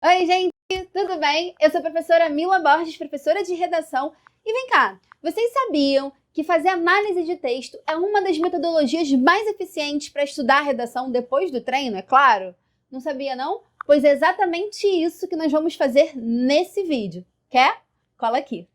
Oi, gente, tudo bem? Eu sou a professora Mila Borges, professora de redação. E vem cá, vocês sabiam que fazer análise de texto é uma das metodologias mais eficientes para estudar a redação depois do treino, é claro? Não sabia, não? Pois é exatamente isso que nós vamos fazer nesse vídeo. Quer? Cola aqui.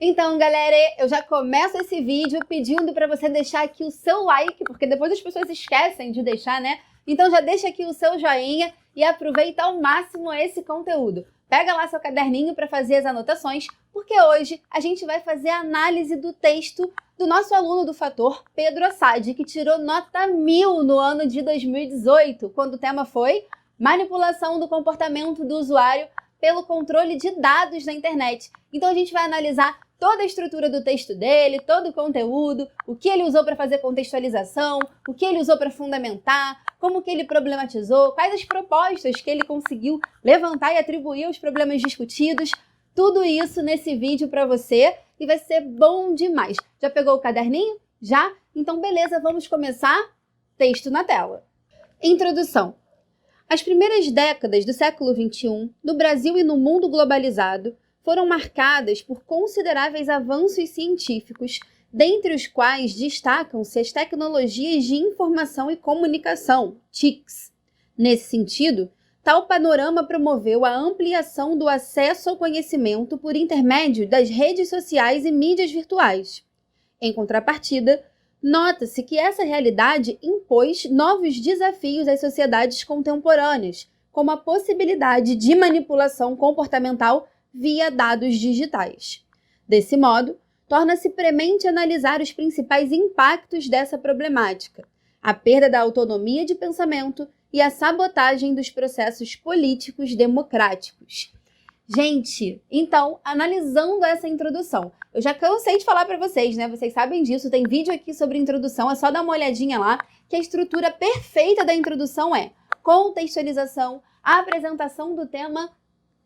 Então, galera, eu já começo esse vídeo pedindo para você deixar aqui o seu like, porque depois as pessoas esquecem de deixar, né? Então já deixa aqui o seu joinha e aproveita ao máximo esse conteúdo. Pega lá seu caderninho para fazer as anotações, porque hoje a gente vai fazer a análise do texto do nosso aluno do Fator, Pedro Assad, que tirou nota 1000 no ano de 2018, quando o tema foi manipulação do comportamento do usuário pelo controle de dados na internet. Então a gente vai analisar toda a estrutura do texto dele, todo o conteúdo, o que ele usou para fazer contextualização, o que ele usou para fundamentar, como que ele problematizou, quais as propostas que ele conseguiu levantar e atribuir aos problemas discutidos. Tudo isso nesse vídeo para você e vai ser bom demais. Já pegou o caderninho? Já? Então beleza, vamos começar? Texto na tela. Introdução. As primeiras décadas do século XXI, no Brasil e no mundo globalizado, foram marcadas por consideráveis avanços científicos, dentre os quais destacam-se as tecnologias de informação e comunicação, TICs. Nesse sentido, tal panorama promoveu a ampliação do acesso ao conhecimento por intermédio das redes sociais e mídias virtuais. Em contrapartida, nota-se que essa realidade impôs novos desafios às sociedades contemporâneas, como a possibilidade de manipulação comportamental via dados digitais. Desse modo, torna-se premente analisar os principais impactos dessa problemática: a perda da autonomia de pensamento e a sabotagem dos processos políticos democráticos. Gente, então, analisando essa introdução, eu já cansei de falar para vocês, né? Vocês sabem disso, tem vídeo aqui sobre introdução, é só dar uma olhadinha lá, que a estrutura perfeita da introdução é contextualização, apresentação do tema,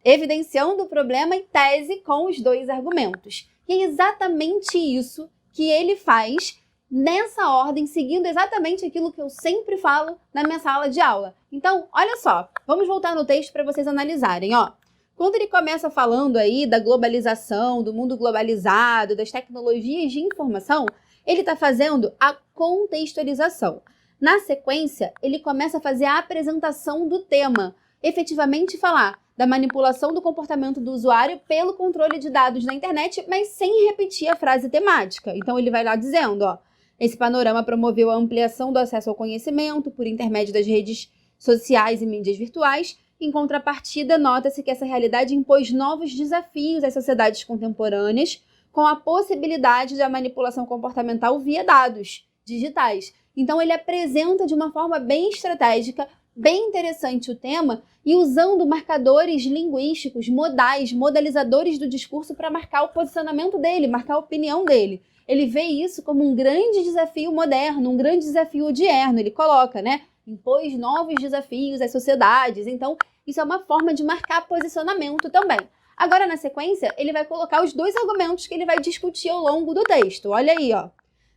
evidenciando o problema e tese com os dois argumentos. E é exatamente isso que ele faz nessa ordem, seguindo exatamente aquilo que eu sempre falo na minha sala de aula. Então, olha só, vamos voltar no texto para vocês analisarem, ó. Quando ele começa falando aí da globalização, do mundo globalizado, das tecnologias de informação, ele está fazendo a contextualização. Na sequência, ele começa a fazer a apresentação do tema, efetivamente falar da manipulação do comportamento do usuário pelo controle de dados na internet, mas sem repetir a frase temática. Então ele vai lá dizendo, ó, esse panorama promoveu a ampliação do acesso ao conhecimento por intermédio das redes sociais e mídias virtuais. Em contrapartida, nota-se que essa realidade impôs novos desafios às sociedades contemporâneas, com a possibilidade da manipulação comportamental via dados digitais. Então ele apresenta de uma forma bem estratégica, bem interessante o tema, e usando marcadores linguísticos, modais, modalizadores do discurso para marcar o posicionamento dele, marcar a opinião dele. Ele vê isso como um grande desafio moderno, um grande desafio odierno, ele coloca, né? Impôs novos desafios às sociedades, então isso é uma forma de marcar posicionamento também. Agora, na sequência, ele vai colocar os dois argumentos que ele vai discutir ao longo do texto. Olha aí, ó.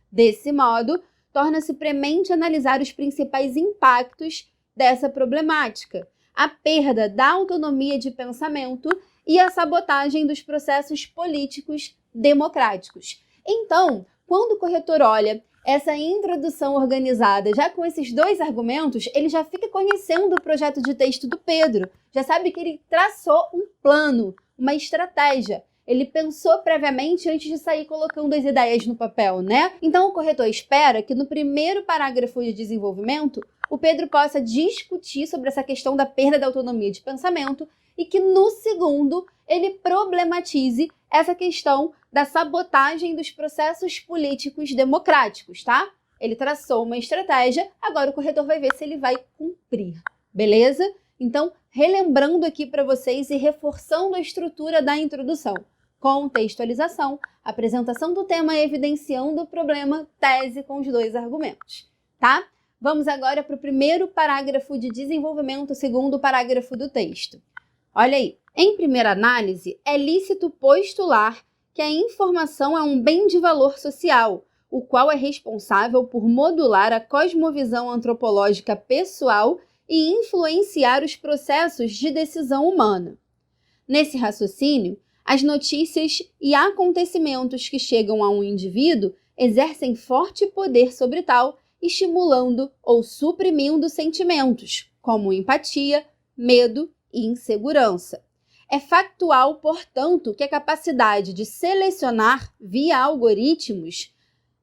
Desse modo, torna-se premente analisar os principais impactos dessa problemática: a perda da autonomia de pensamento e a sabotagem dos processos políticos democráticos. Então, quando o corretor olha essa introdução organizada já com esses dois argumentos, ele já fica conhecendo o projeto de texto do Pedro, já sabe que ele traçou um plano, uma estratégia. Ele pensou previamente antes de sair colocando as ideias no papel, né? Então o corretor espera que no primeiro parágrafo de desenvolvimento o Pedro possa discutir sobre essa questão da perda da autonomia de pensamento e que no segundo ele problematize essa questão da sabotagem dos processos políticos democráticos, tá? Ele traçou uma estratégia, agora o corretor vai ver se ele vai cumprir, beleza? Então, relembrando aqui para vocês e reforçando a estrutura da introdução: contextualização, apresentação do tema evidenciando o problema, tese com os dois argumentos, tá? Vamos agora para o primeiro parágrafo de desenvolvimento, o segundo parágrafo do texto. Olha aí. Em primeira análise, é lícito postular que a informação é um bem de valor social, o qual é responsável por modular a cosmovisão antropológica pessoal e influenciar os processos de decisão humana. Nesse raciocínio, as notícias e acontecimentos que chegam a um indivíduo exercem forte poder sobre tal, estimulando ou suprimindo sentimentos, como empatia, medo e insegurança. É factual, portanto, que a capacidade de selecionar via algoritmos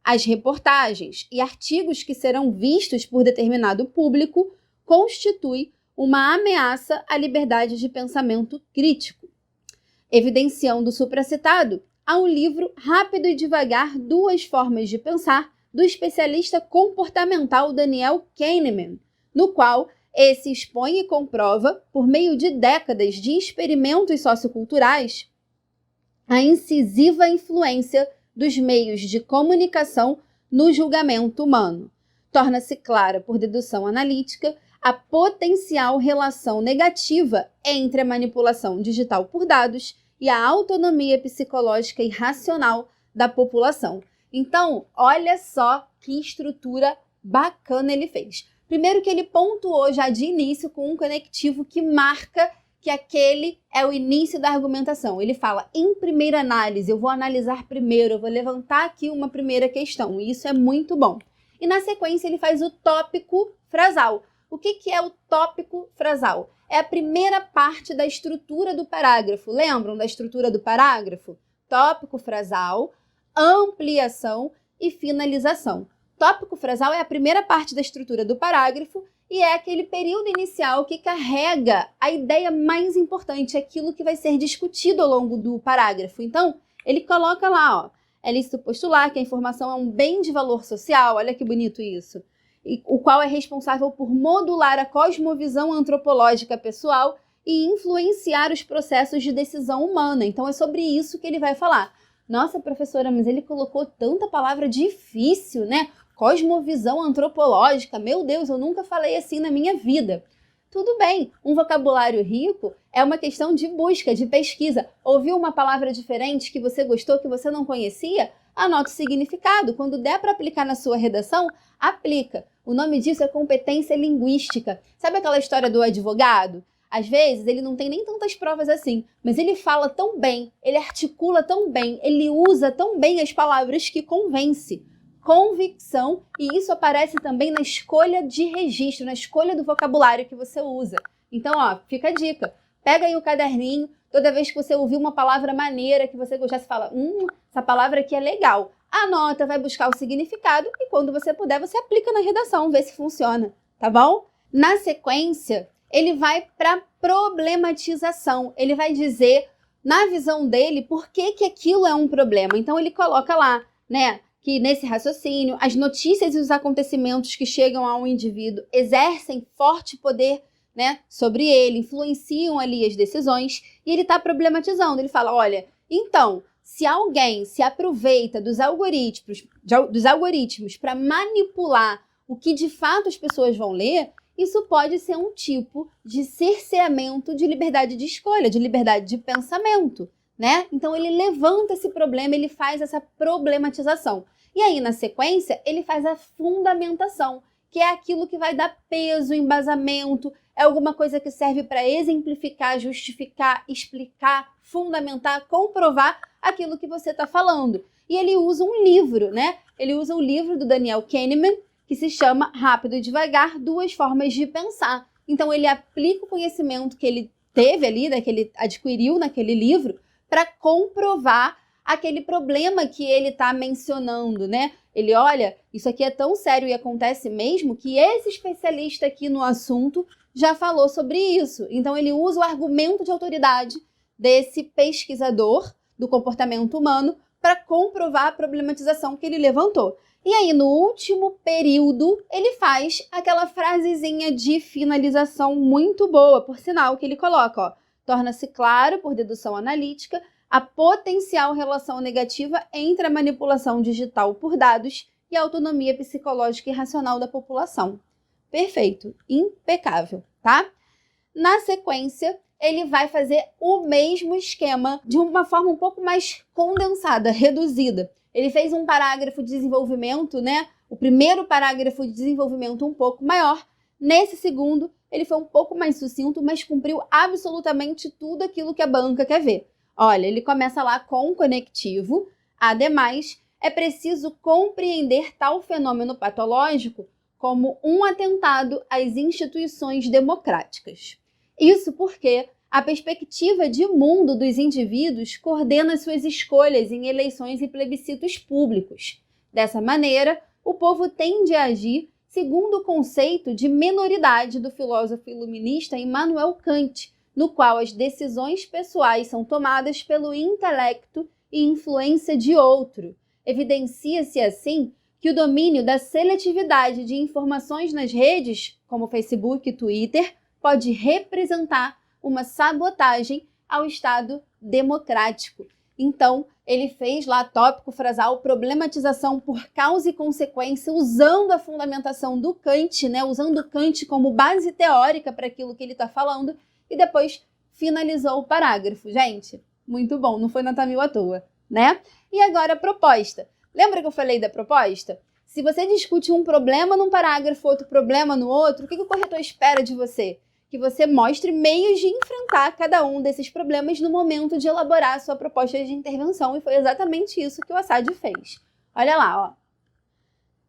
as reportagens e artigos que serão vistos por determinado público constitui uma ameaça à liberdade de pensamento crítico. Evidenciando o supracitado, há um livro Rápido e Devagar, Duas Formas de Pensar, do especialista comportamental Daniel Kahneman, no qual esse expõe e comprova, por meio de décadas de experimentos socioculturais, a incisiva influência dos meios de comunicação no julgamento humano. Torna-se clara, por dedução analítica, a potencial relação negativa entre a manipulação digital por dados e a autonomia psicológica e racional da população. Então, olha só que estrutura bacana ele fez. Primeiro que ele pontuou já de início com um conectivo que marca que aquele é o início da argumentação. Ele fala, em primeira análise, eu vou analisar primeiro, eu vou levantar aqui uma primeira questão, e isso é muito bom. E na sequência ele faz o tópico frasal. O que é o tópico frasal? É a primeira parte da estrutura do parágrafo. Lembram da estrutura do parágrafo? Tópico frasal, ampliação e finalização. Tópico frasal é a primeira parte da estrutura do parágrafo e é aquele período inicial que carrega a ideia mais importante, aquilo que vai ser discutido ao longo do parágrafo. Então, ele coloca lá, ó, é lícito postular que a informação é um bem de valor social, olha que bonito isso, o qual é responsável por modular a cosmovisão antropológica pessoal e influenciar os processos de decisão humana. Então, é sobre isso que ele vai falar. Nossa, professora, mas ele colocou tanta palavra difícil, né? Cosmovisão antropológica, meu Deus, eu nunca falei assim na minha vida. Tudo bem, um vocabulário rico é uma questão de busca, de pesquisa. Ouviu uma palavra diferente que você gostou, que você não conhecia? Anota o significado. Quando der para aplicar na sua redação, aplica. O nome disso é competência linguística. Sabe aquela história do advogado? Às vezes ele não tem nem tantas provas assim, mas ele fala tão bem, ele articula tão bem, ele usa tão bem as palavras que convence. Convicção, e isso aparece também na escolha de registro, na escolha do vocabulário que você usa. Então, ó, fica a dica. Pega aí o caderninho, toda vez que você ouvir uma palavra maneira que você gostar, você fala, essa palavra aqui é legal. Anota, vai buscar o significado e quando você puder, você aplica na redação, vê se funciona, tá bom? Na sequência, ele vai para problematização. Ele vai dizer, na visão dele, por que aquilo é um problema. Então, ele coloca lá, né, que nesse raciocínio, as notícias e os acontecimentos que chegam a um indivíduo exercem forte poder, né, sobre ele, influenciam ali as decisões, e ele está problematizando. Ele fala, olha, então, se alguém se aproveita dos algoritmos para manipular o que de fato as pessoas vão ler, isso pode ser um tipo de cerceamento de liberdade de escolha, de liberdade de pensamento, né? Então ele levanta esse problema, ele faz essa problematização. E aí, na sequência, ele faz a fundamentação, que é aquilo que vai dar peso, embasamento, é alguma coisa que serve para exemplificar, justificar, explicar, fundamentar, comprovar aquilo que você está falando. E ele usa um livro, né? Ele usa o livro do Daniel Kahneman, que se chama Rápido e Devagar, Duas Formas de Pensar. Então ele aplica o conhecimento que ele teve ali, né, que ele adquiriu naquele livro, para comprovar aquele problema que ele está mencionando, né? Ele olha, isso aqui é tão sério e acontece mesmo que esse especialista aqui no assunto já falou sobre isso. Então ele usa o argumento de autoridade desse pesquisador do comportamento humano para comprovar a problematização que ele levantou. E aí, no último período, ele faz aquela frasezinha de finalização muito boa, por sinal, que ele coloca, ó. Torna-se claro, por dedução analítica, a potencial relação negativa entre a manipulação digital por dados e a autonomia psicológica e racional da população. Perfeito, impecável, tá? Na sequência, ele vai fazer o mesmo esquema de uma forma um pouco mais condensada, reduzida. Ele fez um parágrafo de desenvolvimento, né? O primeiro parágrafo de desenvolvimento um pouco maior. Nesse segundo, ele foi um pouco mais sucinto, mas cumpriu absolutamente tudo aquilo que a banca quer ver. Olha, ele começa lá com o conectivo. Ademais, é preciso compreender tal fenômeno patológico como um atentado às instituições democráticas. Isso porque a perspectiva de mundo dos indivíduos coordena suas escolhas em eleições e plebiscitos públicos. Dessa maneira, o povo tende a agir segundo o conceito de minoridade do filósofo iluminista Immanuel Kant, no qual as decisões pessoais são tomadas pelo intelecto e influência de outro. Evidencia-se assim que o domínio da seletividade de informações nas redes, como Facebook e Twitter, pode representar uma sabotagem ao Estado democrático. Então, ele fez lá tópico frasal problematização por causa e consequência, usando a fundamentação do Kant, né? Usando Kant como base teórica para aquilo que ele está falando, e depois finalizou o parágrafo. Gente, muito bom, não foi nota 1000 à toa, né? E agora a proposta. Lembra que eu falei da proposta? Se você discute um problema num parágrafo, outro problema no outro, o que o corretor espera de você? Que você mostre meios de enfrentar cada um desses problemas no momento de elaborar a sua proposta de intervenção, e foi exatamente isso que o Assad fez. Olha lá, ó.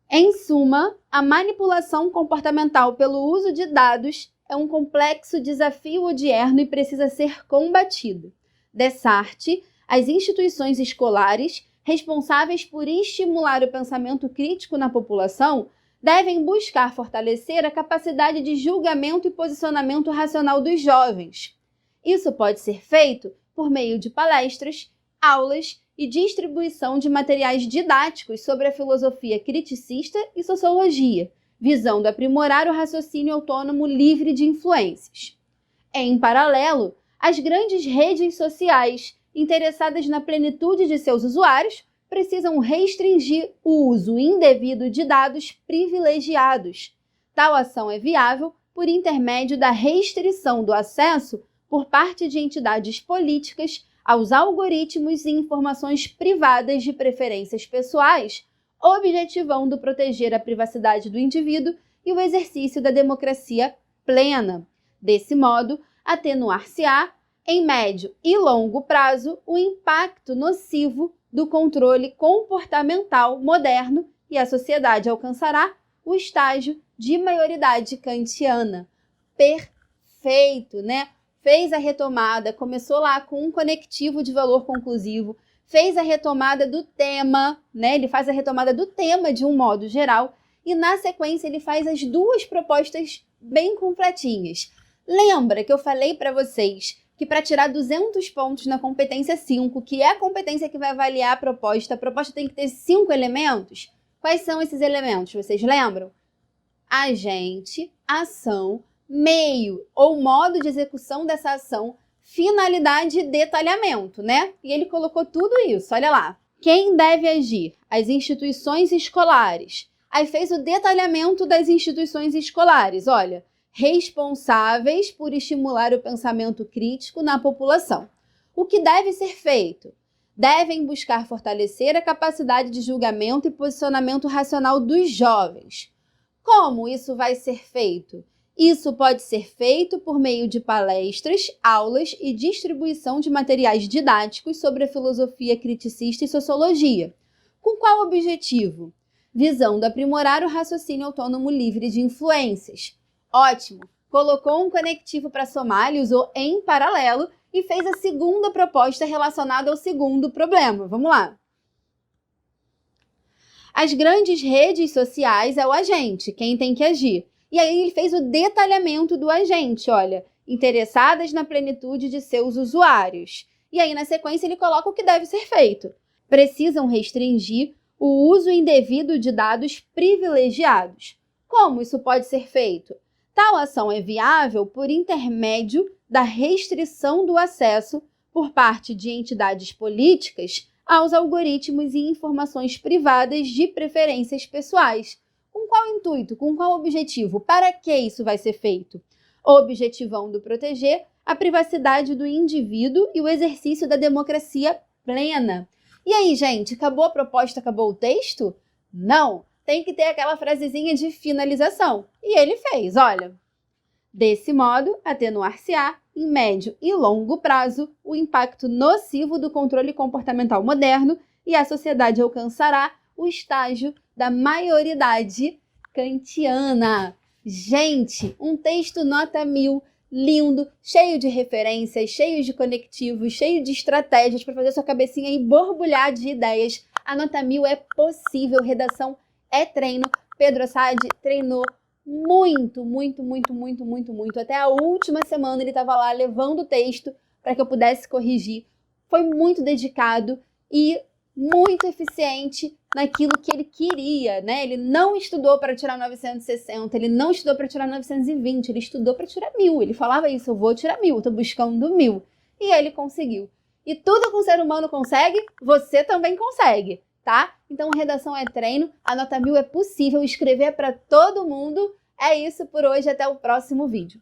Em suma, a manipulação comportamental pelo uso de dados é um complexo desafio odierno e precisa ser combatido. Dessarte, as instituições escolares, responsáveis por estimular o pensamento crítico na população, devem buscar fortalecer a capacidade de julgamento e posicionamento racional dos jovens. Isso pode ser feito por meio de palestras, aulas e distribuição de materiais didáticos sobre a filosofia criticista e sociologia, visando aprimorar o raciocínio autônomo livre de influências. Em paralelo, as grandes redes sociais, interessadas na plenitude de seus usuários, precisam restringir o uso indevido de dados privilegiados. Tal ação é viável por intermédio da restrição do acesso por parte de entidades políticas aos algoritmos e informações privadas de preferências pessoais, objetivando proteger a privacidade do indivíduo e o exercício da democracia plena. Desse modo, atenuar-se-á, em médio e longo prazo, o impacto nocivo do controle comportamental moderno e a sociedade alcançará o estágio de maioridade kantiana. Perfeito, né? Fez a retomada, começou lá com um conectivo de valor conclusivo, fez a retomada do tema, né? Ele faz a retomada do tema de um modo geral e, na sequência, ele faz as duas propostas bem completinhas. Lembra que eu falei para vocês que para tirar 200 pontos na competência 5, que é a competência que vai avaliar a proposta tem que ter 5 elementos? Quais são esses elementos? Vocês lembram? Agente, ação, meio ou modo de execução dessa ação, finalidade e detalhamento, né? E ele colocou tudo isso, olha lá. Quem deve agir? As instituições escolares. Aí fez o detalhamento das instituições escolares, olha. Responsáveis por estimular o pensamento crítico na população. O que deve ser feito? Devem buscar fortalecer a capacidade de julgamento e posicionamento racional dos jovens. Como isso vai ser feito? Isso pode ser feito por meio de palestras, aulas e distribuição de materiais didáticos sobre a filosofia criticista e sociologia. Com qual objetivo? Visando aprimorar o raciocínio autônomo livre de influências. Ótimo! Colocou um conectivo para somar, ele usou em paralelo e fez a segunda proposta relacionada ao segundo problema. Vamos lá! As grandes redes sociais é o agente, quem tem que agir. E aí ele fez o detalhamento do agente, olha, interessadas na plenitude de seus usuários. E aí, na sequência, ele coloca o que deve ser feito. Precisam restringir o uso indevido de dados privilegiados. Como isso pode ser feito? Tal ação é viável por intermédio da restrição do acesso por parte de entidades políticas aos algoritmos e informações privadas de preferências pessoais. Com qual intuito? Com qual objetivo? Para que isso vai ser feito? objetivando proteger a privacidade do indivíduo e o exercício da democracia plena. E aí, gente, acabou a proposta, acabou o texto? Não, tem que ter aquela frasezinha de finalização. E ele fez, olha. Desse modo, atenuar-se-á, em médio e longo prazo, o impacto nocivo do controle comportamental moderno e a sociedade alcançará o estágio da maioridade kantiana. Gente, um texto nota 1000, lindo, cheio de referências, cheio de conectivos, cheio de estratégias para fazer sua cabecinha aí borbulhar de ideias. A nota 1000 é possível, redação é treino. Pedro Assad treinou muito. Até a última semana ele estava lá levando o texto para que eu pudesse corrigir. Foi muito dedicado e muito eficiente naquilo que ele queria, né? Ele não estudou para tirar 960, ele não estudou para tirar 920, ele estudou para tirar 1000. Ele falava isso, eu vou tirar 1000, eu tô buscando 1000. E ele conseguiu. E tudo que um ser humano consegue, você também consegue, tá? Então, redação é treino, a nota 1000 é possível, escrever é para todo mundo. É isso por hoje, até o próximo vídeo.